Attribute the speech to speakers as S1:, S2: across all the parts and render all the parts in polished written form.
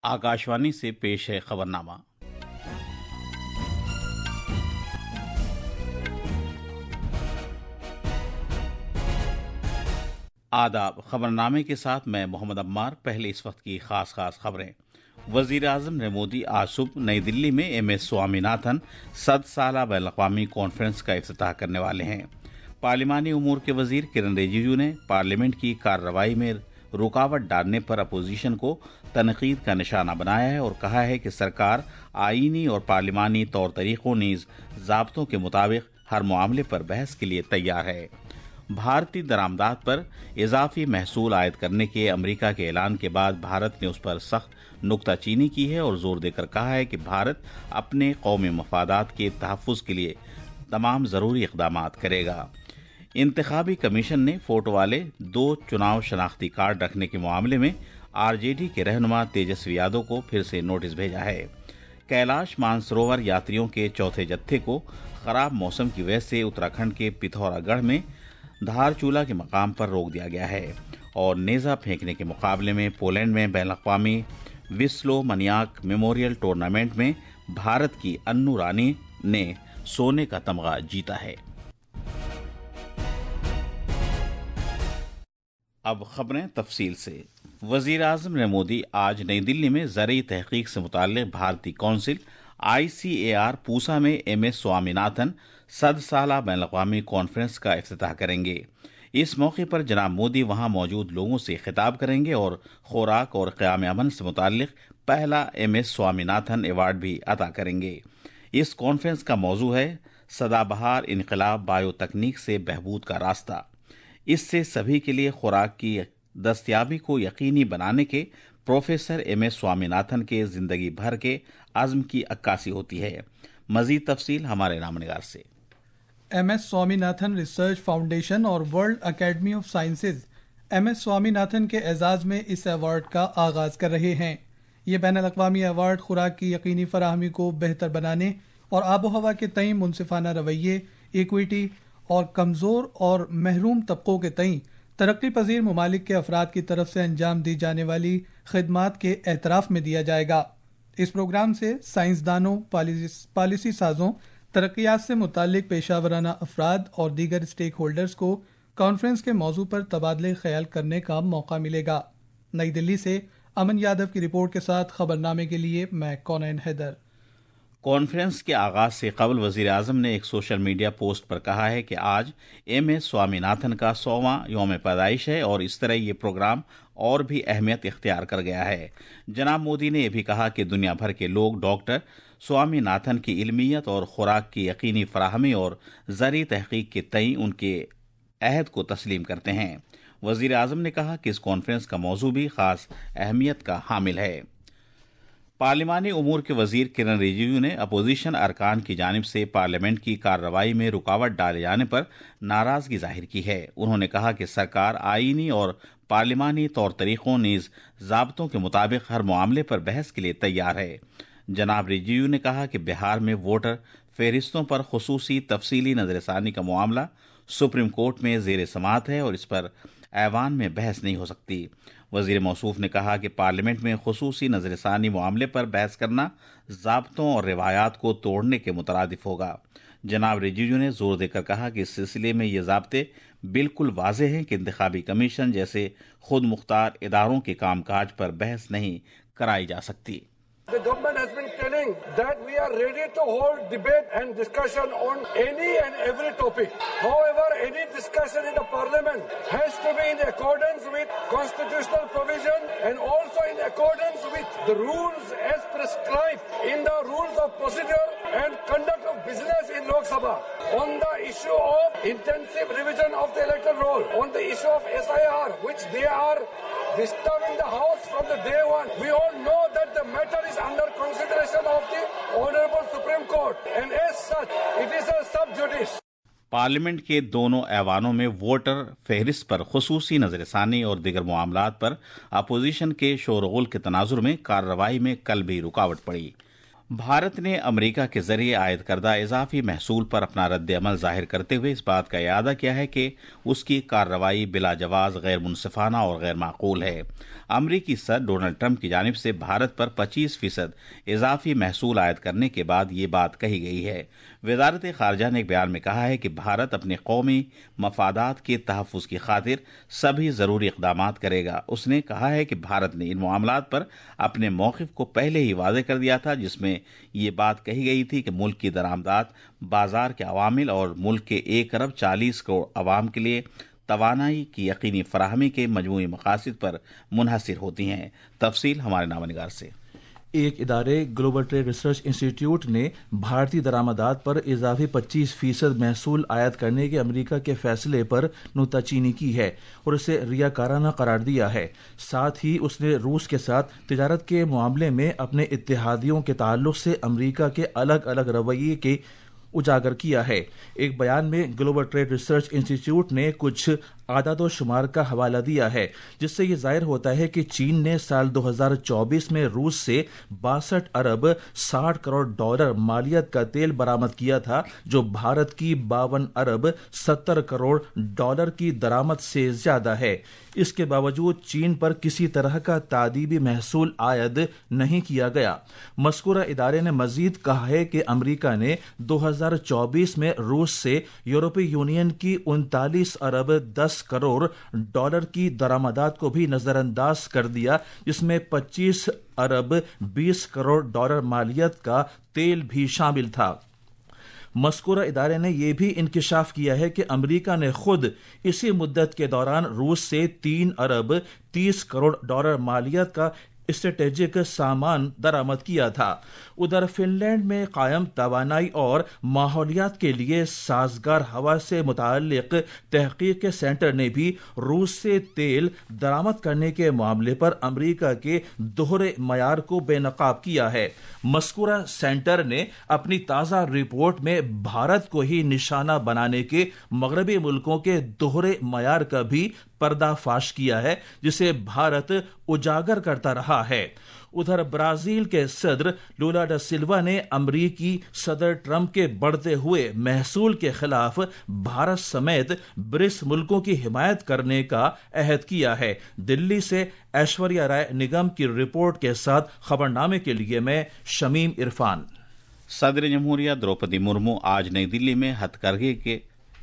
S1: आकाशवाणी से पेश है खबरनामा। आदाब। खबरनामे के साथ मैं मोहम्मद अम्मार। पहले इस वक्त की खास खबरें। वजीर आजम नरेंद्र मोदी आज सुबह नई दिल्ली में MS स्वामीनाथन 7 साला बैन-अल-अक़वामी कॉन्फ्रेंस का इफ्तिताह करने वाले हैं। पार्लिमानी उमूर के वजीर किरण रिजिजू ने पार्लियामेंट की कार्रवाई में रुकावट डालने पर अपोजिशन को तनकीद का निशाना बनाया है और कहा है कि सरकार आईनी और पार्लिमानी तौर तरीकों नीज ज़ाब्तों के मुताबिक हर मामले पर बहस के लिए तैयार है। भारतीय दरामदात पर इजाफी महसूल आयद करने के अमेरिका के ऐलान के बाद भारत ने उस पर सख्त नुक्ताचीनी की है और जोर देकर कहा है कि भारत अपने कौमी मफादात के तहफ़्फ़ुज़ के लिए तमाम ज़रूरी इक़दाम करेगा। इंतखाबी कमीशन ने फोटो वाले 2 चुनाव शनाख्ती कार्ड रखने के मामले में RJD के रहनुमा तेजस्वी यादव को फिर से नोटिस भेजा है। कैलाश मानसरोवर यात्रियों के चौथे जत्थे को खराब मौसम की वजह से उत्तराखंड के पिथौरागढ़ में धारचूला के मकाम पर रोक दिया गया है और नेजा फेंकने के मुकाबले में पोलैंड में बैन-अल-अक़वामी विस्लो मनियाक मेमोरियल टूर्नामेंट में भारत की अन्नू रानी ने सोने का तमगा जीता है। अब खबरें तफसील से। वजीर आजम नरेंद्र मोदी आज नई दिल्ली में ज़रई तहकीक से मुताल्लिक़ भारतीय कौंसिल ICAR पूसा में MS स्वामीनाथन 7 साला बैन-अल-अक़वामी कॉन्फ्रेंस का इफ्तिताह करेंगे। इस मौके पर जनाब मोदी वहां मौजूद लोगों से खिताब करेंगे और खुराक और क़याम अमन से मुताल्लिक़ पहला MS स्वामीनाथन अवार्ड भी अता करेंगे। इस कॉन्फ्रेंस का मौजू है सदाबहार इनकलाब बायोतकनीक से बहबूद का रास्ता। इससे सभी के लिए खुराक की दस्तयाबी को यकीनी बनाने के प्रोफेसर MS स्वामीनाथन के जिंदगी भर के आज़म की अक्कासी होती है। मजीद तफसील हमारे नामनिगार से।
S2: MS स्वामीनाथन रिसर्च फाउंडेशन और world academy of sciences MS Swaminathan के एजाज में इस अवार्ड का आगाज कर रहे हैं। ये बैन-अल-अक़वामी अवार्ड खुराक की यकीनी फराहमी को बेहतर बनाने और आबो हवा के तई मुनसिफाना रवैये, इक्विटी और कमज़ोर और महरूम तबकों के तई तरक्की पजीर ममालिक के अफराद की तरफ से अंजाम दी जाने वाली खिदमात के एतराफ़ में दिया जाएगा। इस प्रोग्राम से साइंसदानों, पॉलिसी साजों, तरक्यात से मुताल्लिक पेशावराना अफराद और दीगर स्टेक होल्डर्स को कॉन्फ्रेंस के मौजू पर तबादले ख्याल करने का मौका मिलेगा। नई दिल्ली से अमन यादव की रिपोर्ट के साथ खबरनामे के लिए मैं कौनैन हैदर।
S1: कॉन्फ्रेंस के आगाज से कबल वजीर आजम ने एक सोशल मीडिया पोस्ट पर कहा है कि आज MS स्वामीनाथन का 100वां यौम पैदाइश है और इस तरह ये प्रोग्राम और भी अहमियत इख्तियार कर गया है। जनाब मोदी ने यह भी कहा कि दुनिया भर के लोग डॉक्टर स्वामीनाथन की इल्मियत और खुराक की यकीनी फराहमी और ज़रई तहकीक के तई उनके अहद को तस्लीम करते हैं। वजीर आजम ने कहा कि इस कॉन्फ्रेंस का मौजू भी खास अहमियत का हामिल है। पार्लिमानी उमूर के वजीर किरण रिजिजू ने अपोजिशन अरकान की जानिब से पार्लियामेंट की कार्रवाई में रुकावट डाले जाने पर नाराजगी जाहिर की है। उन्होंने कहा कि सरकार आईनी और पार्लिमानी तौर तरीकों नीज ज़ाब्तों के मुताबिक हर मामले पर बहस के लिए तैयार है। जनाब रिजिजू ने कहा कि बिहार में वोटर फहरिस्तों पर खुसूसी तफसीली नजरसानी का मामला सुप्रीम कोर्ट में ज़ेर समाअत है और इस पर ऐवान में बहस नहीं हो सकती। वजीर मौसूफ ने कहा कि पार्लियामेंट में खुसूसी नजरसानी मामले पर बहस करना ज़ाब्तों और रिवायात को तोड़ने के मुतरादिफ होगा। जनाब रिजिजू ने जोर देकर कहा कि इस सिलसिले में ये ज़ाब्ते बिल्कुल वाज़ेह हैं कि इंतखाबी कमीशन जैसे खुद मुख्तार इदारों के कामकाज पर बहस नहीं कराई जा सकती।
S3: The government has been telling that we are ready to hold debate and discussion on any and every topic. However, any discussion in the parliament has to be in accordance with constitutional provision and also in accordance with the rules as prescribed in the rules of procedure and conduct of business in Lok Sabha. On the issue of intensive revision of the electoral roll, on the issue of SIR, which they are disturbing the House from the day one. We all know that the matter is under consideration of the Honorable Supreme Court and as such, it is a sub judice.
S1: Parliament के दोनों ऐवानों में voter फहरिस्त पर खुसूसी नजरसानी और दीगर मामलात पर opposition के शोरगुल के तनाजुर में कार्रवाई में कल भी रुकावट पड़ी। भारत ने अमेरिका के जरिए आयद करदा इजाफी महसूल पर अपना रद्द अमल जाहिर करते हुए इस बात का इरादा किया है कि उसकी कार्रवाई बिला जवाज, गैर मुनसिफाना और गैर माकूल है। अमरीकी सदर डोनाल्ड ट्रंप की जानिब से भारत पर 25% इजाफी महसूल आयद करने के बाद ये बात कही गई है। वजारत खारजा ने एक बयान में कहा है कि भारत अपने कौमी मफादात के तहफ़्फ़ुज़ की खातिर सभी ज़रूरी इक़दाम करेगा। उसने कहा है कि भारत ने इन मामलात पर अपने मौक़िफ़ को पहले ही वाज़ेह कर दिया था, जिसमें ये बात कही गई थी कि मुल्क की दरामदात बाजार के अवामिल और मुल्क के 1 अरब 40 करोड़ अवाम के लिए तवानाई की यकीनी फराहमी के मजमूई मकासद पर मुनहसिर होती हैं। तफसील हमारे नामनिगार से।
S4: एक इदारे ग्लोबल ट्रेड रिसर्च इंस्टीट्यूट ने भारतीय दरामदात पर इजाफी 25% महसूल आयद करने के अमेरिका के फैसले पर नुक्ताचीनी की है और इसे रियाकाराना करार दिया है। साथ ही उसने रूस के साथ तिजारत के मामले में अपने इत्तेहादियों के ताल्लुक से अमेरिका के अलग अलग रवैये के उजागर किया है। एक बयान में ग्लोबल ट्रेड रिसर्च इंस्टीट्यूट ने कुछ आदाद शुमार का हवाला दिया है, जिससे ये जाहिर होता है कि चीन ने साल 2024 में रूस से 62 अरब 60 करोड़ डॉलर मालियत का तेल बरामद किया था, जो भारत की 52 अरब 70 करोड़ डॉलर की दरामद से ज्यादा है। इसके बावजूद चीन पर किसी तरह का तादीबी महसूल आयद नहीं किया गया। मज़कूरा इदारे ने मजीद कहा है कि अमेरिका ने 2024 में रूस से यूरोपीय यूनियन की 39 अरब 10 करोड़ डॉलर की दरामदात को भी नजरअंदाज कर दिया, जिसमें 25 अरब 20 करोड़ डॉलर मालियत का तेल भी शामिल था। मज़कूरा इदारे ने यह भी इंकिशाफ किया है कि अमेरिका ने खुद इसी मुद्दत के दौरान रूस से 3 अरब 30 करोड़ डॉलर मालियत का स्ट्रेटेजिक सामान दरामद किया था। उधर फिनलैंड में कायम तवानाई और माहौलियात के लिए साजगार हवा से मुताल्लिक तहकीक के सेंटर ने भी रूस से तेल दरामद करने के मामले पर अमेरिका के दोहरे मयार को बेनकाब किया है। मज़कूरा सेंटर ने अपनी ताज़ा रिपोर्ट में भारत को ही निशाना बनाने के मगरबी मुल्कों के दोहरे मयार का भी पर्दाफाश किया है, जिसे भारत उजागर करता रहा है। उधर ब्राजील के सदर लूला डा सिल्वा ने अमरीकी सदर ट्रंप के बढ़ते हुए महसूल के खिलाफ भारत समेत ब्रिक्स मुल्कों की हिमायत करने का अहद किया है। दिल्ली से ऐश्वर्या राय निगम की रिपोर्ट के साथ खबरनामे के लिए मैं शमीम इरफान।
S1: सदर जमहूरिया द्रौपदी मुर्मू आज नई दिल्ली में हथकरघे के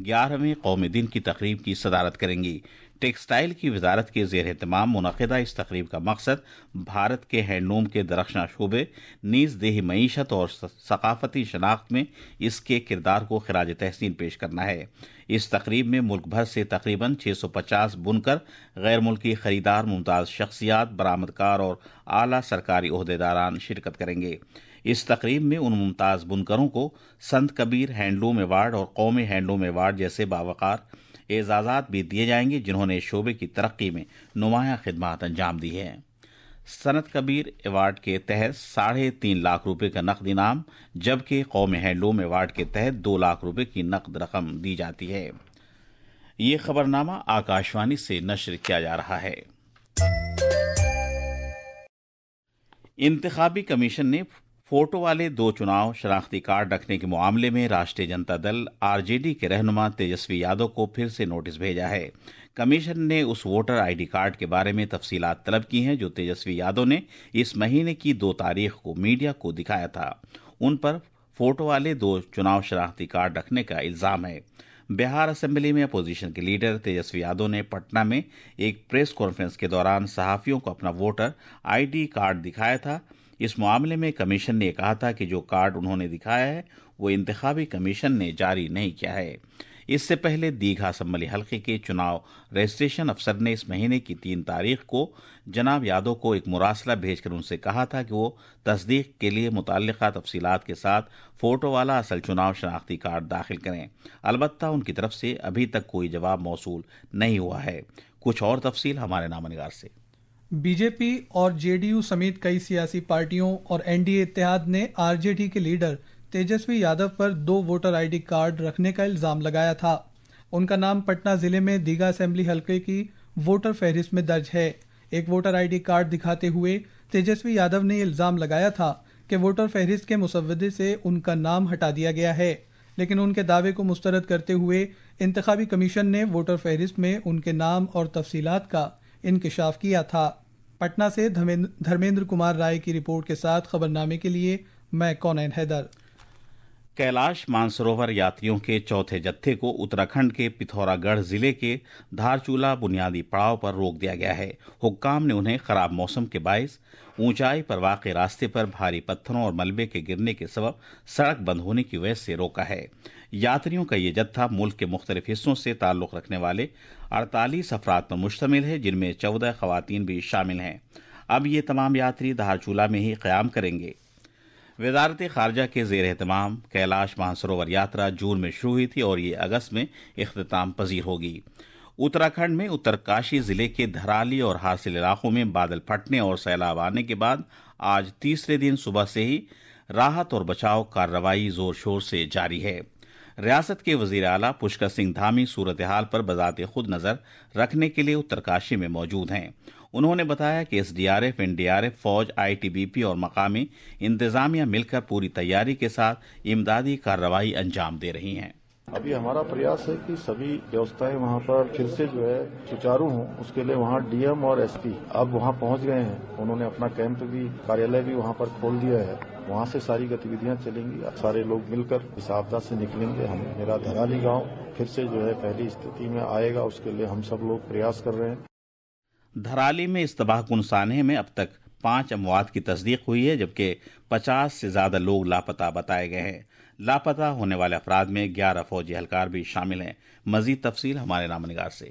S1: 11वें कौमी दिन की तकरीब की सदारत करेंगी। टेक्सटाइल की वजारत के ज़ेर एहतमाम मुनक़िदा इस तकरीब का मकसद भारत के हैंडलूम के दरख्शां शोबे नीज़ देही मईशत और सकाफती शनाख्त में इसके किरदार को खिराज तहसीन पेश करना है। इस तकरीब में मुल्क भर से तकरीबन 650 बुनकर, गैर मुल्की खरीदार, मुमताज़ शख्सियात, बरामदकार और आला सरकारी ओहदेदारान शिरकत करेंगे। इस तकरीब में उन मुमताज़ बुनकरों को संत कबीर हैंडलूम अवार्ड और कौमी हैंडलूम अवार्ड जैसे बावकार एजाज़ात भी दिए जाएंगे, जिन्होंने शोबे की तरक्की में नुमायां खिदमत अंजाम दी है। सनत कबीर अवार्ड के तहत 3.5 लाख रुपए का नकद इनाम, जबकि कौमी हैंडलूम अवार्ड के तहत 2 लाख रुपए की नकद रकम दी जाती है। ये खबरनामा आकाशवाणी से नश्र किया जा रहा है। इंतखाबी कमीशन ने फोटो वाले 2 चुनाव शनाख्ती कार्ड रखने के मामले में राष्ट्रीय जनता दल आरजेडी के रहनुमा तेजस्वी यादव को फिर से नोटिस भेजा है। कमीशन ने उस वोटर आईडी कार्ड के बारे में तफसीलात तलब की हैं जो तेजस्वी यादव ने इस महीने की 2 तारीख को मीडिया को दिखाया था। उन पर फोटो वाले 2 चुनाव शनाख्ती कार्ड रखने का इल्जाम है। बिहार असेंबली में अपोजिशन के लीडर तेजस्वी यादव ने पटना में एक प्रेस कॉन्फ्रेंस के दौरान सहाफियों को अपना वोटर आईडी कार्ड दिखाया था। इस मामले में कमीशन ने कहा था कि जो कार्ड उन्होंने दिखाया है वो इंतखाबी कमीशन ने जारी नहीं किया है। इससे पहले दीघा असम्बली हल्के के चुनाव रजिस्ट्रेशन अफसर ने इस महीने की 3 तारीख को जनाब यादव को एक मुरासला भेजकर उनसे कहा था कि वो तस्दीक के लिए मुताल्लिका तफसीलात के साथ फोटो वाला असल चुनाव शनाख्ती कार्ड दाखिल करें। अलबत्ता उनकी तरफ से अभी तक कोई जवाब मौसूल नहीं हुआ है। कुछ और तफसील हमारे नामनिगार से।
S2: बीजेपी और जेडीयू समेत कई सियासी पार्टियों और एनडीए इत्तेहाद ने आरजेडी के लीडर तेजस्वी यादव पर 2 वोटर आईडी कार्ड रखने का इल्जाम लगाया था। उनका नाम पटना जिले में दीघा असेंबली हल्के की वोटर फहरिस्त में दर्ज है। एक वोटर आईडी कार्ड दिखाते हुए तेजस्वी यादव ने इल्जाम लगाया था کہ ووٹر فہرست کے مسودے سے ان کا نام ہٹا دیا گیا ہے، لیکن ان کے دعوے کو مسترد کرتے ہوئے انتخابی کمیشن نے ووٹر فہرست میں ان کے نام اور تفصیلات کا انکشاف کیا تھا۔ پٹنہ سے دھرمیندر کمار رائے کی رپورٹ کے ساتھ خبرنامے کے لیے میں کونین حیدر۔
S1: کیلاش مانسروور یاتریوں کے چوتھے جتھے کو اتراکھنڈ کے پتھورا گڑھ ضلع کے دھارچولہ بنیادی پڑاؤ پر روک دیا گیا ہے۔ حکام نے انہیں خراب موسم کے باعث اونچائی پر واقع راستے پر بھاری پتھروں اور ملبے کے گرنے کے سبب سڑک بند ہونے کی وجہ سے روکا ہے۔ یاتریوں کا یہ جتھا ملک کے مختلف حصوں سے تعلق رکھنے والے 48 افراد پر مشتمل ہے، جن میں 14 خواتین بھی شامل ہیں۔ اب یہ تمام یاتری دھارچولہ میں ہی قیام کریں گے۔ وزارت خارجہ کے زیر اہتمام کیلاش مانسروور یاترا جون میں شروع ہوئی تھی اور یہ اگست میں اختتام پذیر ہوگی۔ اتراکھنڈ میں اترکاشی ضلع کے دھرالی اور حاصل علاقوں میں بادل پھٹنے اور سیلاب آنے کے بعد آج تیسرے دن صبح سے ہی راحت اور بچاؤ کارروائی زور شور سے جاری ہے۔ ریاست کے وزیر اعلیٰ پشکر سنگھ دھامی صورتحال پر بذات خود نظر رکھنے کے لیے اترکاشی میں موجود ہیں۔ انہوں نے بتایا کہ S D R F, N D R F, فوج، آئی ٹی بی پی اور مقامی انتظامیہ مل کر پوری تیاری کے ساتھ امدادی کارروائی انجام دے رہی ہیں۔
S5: ابھی ہمارا پریاس ہے کہ سبھی ویوستھائیں وہاں پر پھر سے جو ہے سچارو ہوں، اس کے لیے وہاں ڈی ایم اور ایس پی اب وہاں پہنچ گئے ہیں۔ انہوں نے اپنا کیمپ بھی، کاریالے بھی وہاں پر کھول دیا ہے، وہاں سے ساری گتیویدیاں چلیں گی، سارے لوگ مل کر اس آپدا سے نکلیں گے۔ میرا دھرالی گاؤں پھر سے جو ہے پہلی استھتی میں آئے گا، اس کے لیے ہم سب لوگ پریاس کر رہے ہیں۔
S1: دھرالی میں اس تباہ کن سانحے میں اب تک 5 اموات کی تصدیق ہوئی ہے، جبکہ 50 سے زیادہ لوگ لاپتہ بتائے گئے ہیں۔ لاپتہ ہونے والے افراد میں 11 فوجی اہلکار بھی شامل ہیں۔ مزید تفصیل ہمارے نامہ نگار سے۔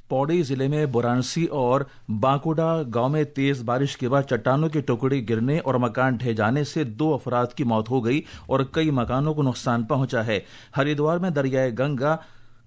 S4: پوڑی ضلع میں بورانسی اور بانکوڈا گاؤں میں تیز بارش کے بعد چٹانوں کے ٹکڑے گرنے اور مکان ڈھہ جانے سے 2 افراد کی موت ہو گئی اور کئی مکانوں کو نقصان پہنچا ہے۔ ہریدوار میں دریائے گنگا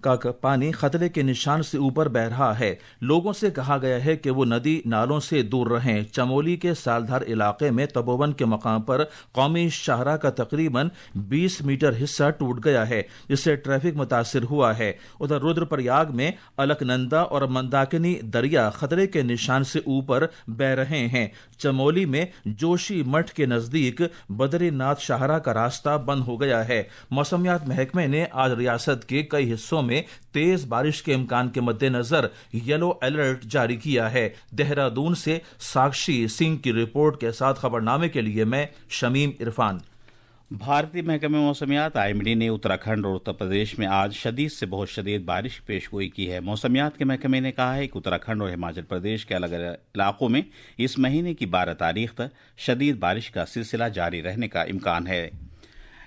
S4: کا پانی خطرے کے نشان سے اوپر بہ رہا ہے۔ لوگوں سے کہا گیا ہے کہ وہ ندی نالوں سے دور رہیں۔ چمولی کے سالدھر علاقے میں تپوون کے مقام پر قومی شاہراہ کا تقریباً 20 میٹر حصہ ٹوٹ گیا ہے، جس سے ٹریفک متاثر ہوا ہے۔ ادھر رودر پریاگ میں الکنندا اور منداکنی دریا خطرے کے نشان سے اوپر بہ رہے ہیں۔ چمولی میں جوشی مٹھ کے نزدیک بدری ناتھ شاہراہ کا راستہ بند ہو گیا ہے۔ موسمیات محکمے نے آج ریاست کے کئی حصوں میں تیز بارش کے امکان کے مد نظر یلو الرٹ جاری کیا ہے۔ دہرادون سے ساکشی سنگھ کی رپورٹ کے ساتھ خبرنامے کے لیے میں شمیم عرفان۔
S1: بھارتی محکمہ موسمیات آئی ایم ڈی نے اتراکھنڈ اور اتر پردیش میں آج شدید سے بہت شدید بارش کی پیش گوئی کی ہے۔ موسمیات کے محکمے نے کہا ہے کہ اتراکھنڈ اور ہماچل پردیش کے الگ الگ علاقوں میں اس مہینے کی 12 تاریخ تک شدید بارش کا سلسلہ جاری رہنے کا امکان ہے۔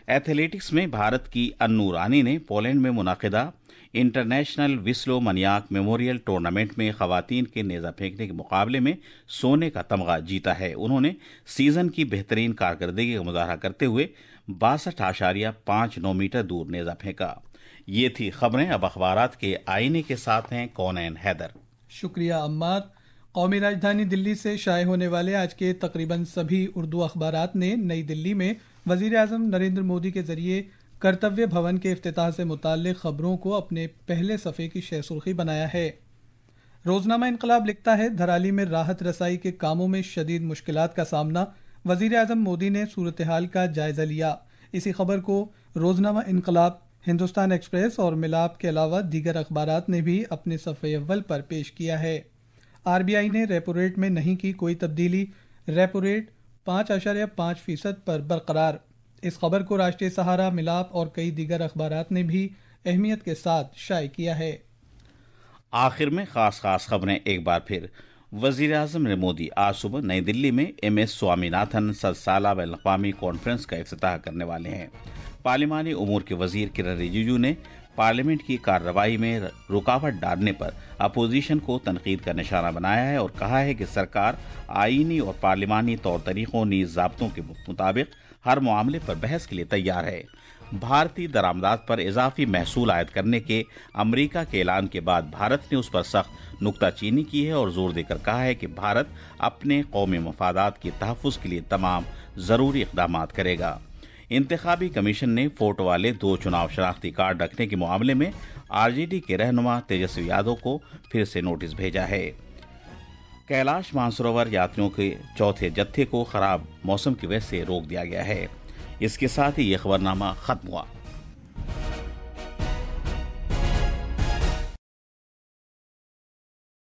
S1: ایتھلیٹکس میں بھارت کی انو رانی نے پولینڈ میں منعقدہ انٹرنیشنل وسلو منیاک میموریل ٹورنامنٹ میں خواتین کے نیزہ پھینکنے کے مقابلے میں سونے کا تمغہ جیتا ہے۔ انہوں نے سیزن کی بہترین کارکردگی کا مظاہرہ کرتے ہوئے 62.59 میٹر دور نیزہ پھینکا۔ یہ تھی خبریں۔ اب اخبارات کے آئینے کے ساتھ ہیں کونین حیدر۔
S2: شکریہ عمار۔ قومی راجدھانی دلی سے شائع ہونے والے آج کے تقریباً سبھی اردو اخبارات نے نئی دلی میں وزیر اعظم نریندر مودی کے ذریعے کرتویہ بھون کے افتتاح سے متعلق خبروں کو اپنے پہلے صفحے کی شہ سرخی بنایا ہے۔ روزنامہ انقلاب لکھتا ہے، دھرالی میں راحت رسائی کے کاموں میں شدید مشکلات کا سامنا، وزیر اعظم مودی نے صورتحال کا جائزہ لیا۔ اسی خبر کو روزنامہ انقلاب، ہندوستان ایکسپریس اور ملاپ کے علاوہ دیگر اخبارات نے بھی اپنے صفحے اول پر پیش کیا ہے۔ آر بی آئی نے ریپو ریٹ میں نہیں کی کوئی تبدیلی، ریپو ریٹ 5.5% پر برقرار۔ اس خبر کو راشٹریہ سہارا، ملاپ اور کئی دیگر اخبارات نے بھی اہمیت کے ساتھ شائع کیا ہے۔
S1: آخر میں خاص خبریں ایک بار پھر۔ وزیر اعظم مودی آج صبح نئی دلی میں ایم ایس سوامی ناتھن 100 سالہ بین الاقوامی کانفرنس کا افتتاح کرنے والے ہیں۔ پارلیمانی امور کے وزیر کرن رجیجو نے پارلیمنٹ کی کارروائی میں رکاوٹ ڈالنے پر اپوزیشن کو تنقید کا نشانہ بنایا ہے اور کہا ہے کہ سرکار آئینی اور پارلیمانی طور طریقوں نیز ضابطوں کے مطابق ہر معاملے پر بحث کے لیے تیار ہے۔ بھارتی درآمدات پر اضافی محصول عائد کرنے کے امریکہ کے اعلان کے بعد بھارت نے اس پر سخت نکتہ چینی کی ہے اور زور دے کر کہا ہے کہ بھارت اپنے قومی مفادات کے تحفظ کے لیے تمام ضروری اقدامات کرے گا۔ انتخابی کمیشن نے فوٹو والے 2 چناؤ شناختی کارڈ رکھنے کے معاملے میں آر جے ڈی کے رہنما تیجسوی یادو کو پھر سے نوٹس بھیجا ہے۔ कैलाश मानसरोवर यात्रियों के चौथे जत्थे को खराब मौसम की वजह से रोक दिया गया है। इसके साथ ही यह खबरनामा खत्म हुआ।